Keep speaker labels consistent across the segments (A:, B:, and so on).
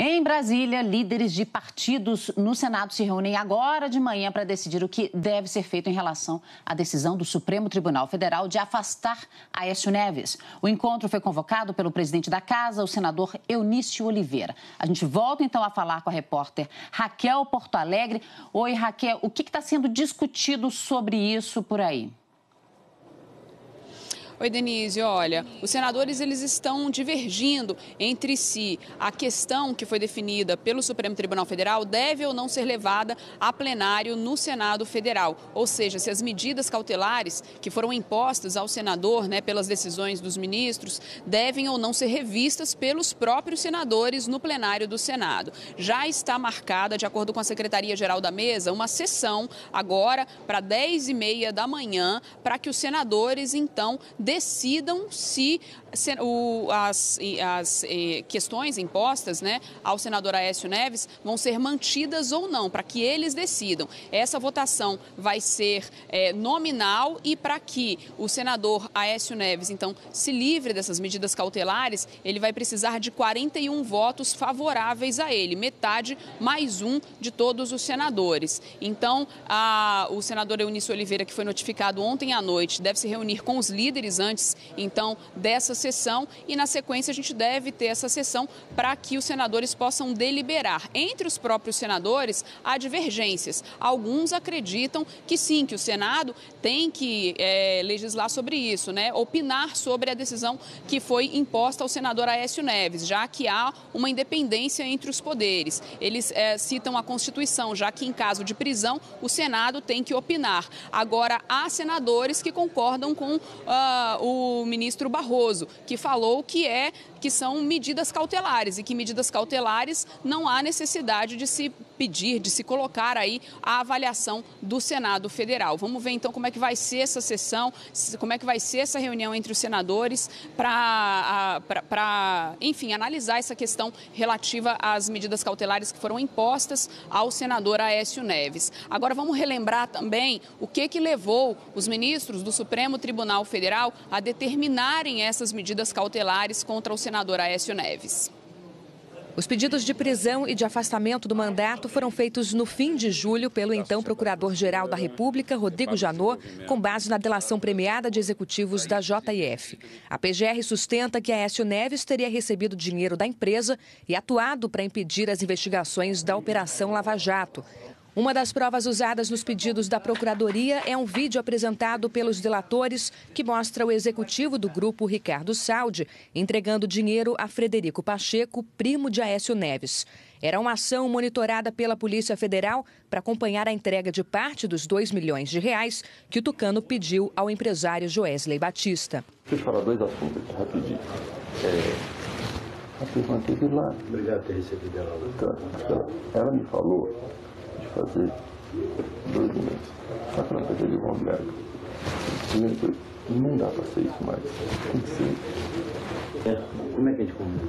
A: Em Brasília, líderes de partidos no Senado se reúnem agora de manhã para decidir o que deve ser feito em relação à decisão do Supremo Tribunal Federal de afastar Aécio Neves. O encontro foi convocado pelo presidente da Casa, o senador Eunício Oliveira. A gente volta então a falar com a repórter Raquel Portoalegre. Oi, Raquel, o que está sendo discutido sobre isso por aí?
B: Oi, Denise, olha, os senadores eles estão divergindo entre si. A questão que foi definida pelo Supremo Tribunal Federal deve ou não ser levada a plenário no Senado Federal. Ou seja, se as medidas cautelares que foram impostas ao senador, pelas decisões dos ministros, devem ou não ser revistas pelos próprios senadores no plenário do Senado. Já está marcada, de acordo com a Secretaria-Geral da Mesa, uma sessão agora para 10h30 da manhã, para que os senadores, então, decidam se as questões impostas ao senador Aécio Neves vão ser mantidas ou não, para que eles decidam. Essa votação vai ser nominal e para que o senador Aécio Neves, então, se livre dessas medidas cautelares, ele vai precisar de 41 votos favoráveis a ele, metade mais um de todos os senadores. Então, o senador Eunício Oliveira, que foi notificado ontem à noite, deve se reunir com os líderes antes, então, dessa sessão e, na sequência, a gente deve ter essa sessão para que os senadores possam deliberar. Entre os próprios senadores, há divergências. Alguns acreditam que sim, que o Senado tem que legislar sobre isso, opinar sobre a decisão que foi imposta ao senador Aécio Neves, já que há uma independência entre os poderes. Eles citam a Constituição, já que em caso de prisão, o Senado tem que opinar. Agora, há senadores que concordam com o ministro Barroso, que falou que são medidas cautelares e que medidas cautelares não há necessidade de se pedir, de se colocar aí a avaliação do Senado Federal. Vamos ver então como é que vai ser essa sessão, como é que vai ser essa reunião entre os senadores para, enfim, analisar essa questão relativa às medidas cautelares que foram impostas ao senador Aécio Neves. Agora vamos relembrar também o que levou os ministros do Supremo Tribunal Federal a determinarem essas medidas cautelares contra o senador Aécio Neves.
C: Os pedidos de prisão e de afastamento do mandato foram feitos no fim de julho pelo então Procurador-Geral da República, Rodrigo Janot, com base na delação premiada de executivos da JF. A PGR sustenta que Aécio Neves teria recebido dinheiro da empresa e atuado para impedir as investigações da Operação Lava Jato. Uma das provas usadas nos pedidos da Procuradoria é um vídeo apresentado pelos delatores que mostra o executivo do grupo, Ricardo Saldi, entregando dinheiro a Frederico Pacheco, primo de Aécio Neves. Era uma ação monitorada pela Polícia Federal para acompanhar a entrega de parte dos R$2 milhões que o Tucano pediu ao empresário Joesley Batista.
D: Deixa eu falar dois assuntos aqui rapidinho. A pessoa teve lá. Obrigado por ter recebido ela. Ela me falou fazer 2 meses. Só que ela vai fazer uma merda. Não dá pra ser isso mais. Tem que ser. Como é que a gente combina?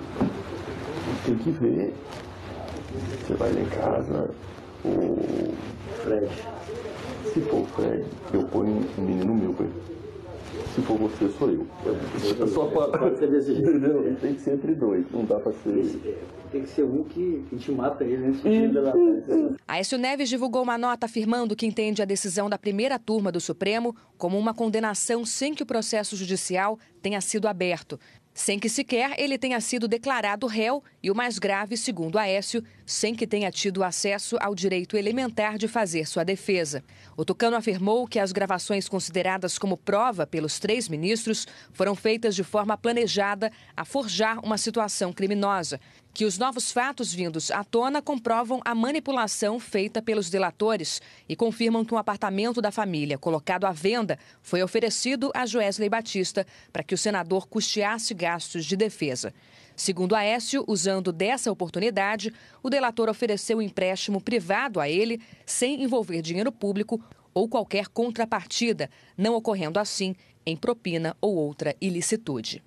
D: Tem que ver. Você vai lá em casa, o Fred. Se for o Fred, eu ponho um menino meu pra ele. Se for você, sou eu. Só pode ser desse jeito. Entendeu? Tem que ser entre dois. Não dá pra ser. Tem que ser um que te mata ele antes de delatar.
C: Aécio Neves divulgou uma nota afirmando que entende a decisão da primeira turma do Supremo como uma condenação sem que o processo judicial tenha sido aberto, sem que sequer ele tenha sido declarado réu e, o mais grave, segundo Aécio, sem que tenha tido acesso ao direito elementar de fazer sua defesa. O Tucano afirmou que as gravações consideradas como prova pelos 3 ministros foram feitas de forma planejada a forjar uma situação criminosa, que os novos fatos vindos à tona comprovam a manipulação feita pelos delatores e confirmam que um apartamento da família colocado à venda foi oferecido a Joesley Batista para que o senador custeasse gastos de defesa. Segundo Aécio, usando dessa oportunidade, o delator ofereceu um empréstimo privado a ele sem envolver dinheiro público ou qualquer contrapartida, não ocorrendo assim em propina ou outra ilicitude.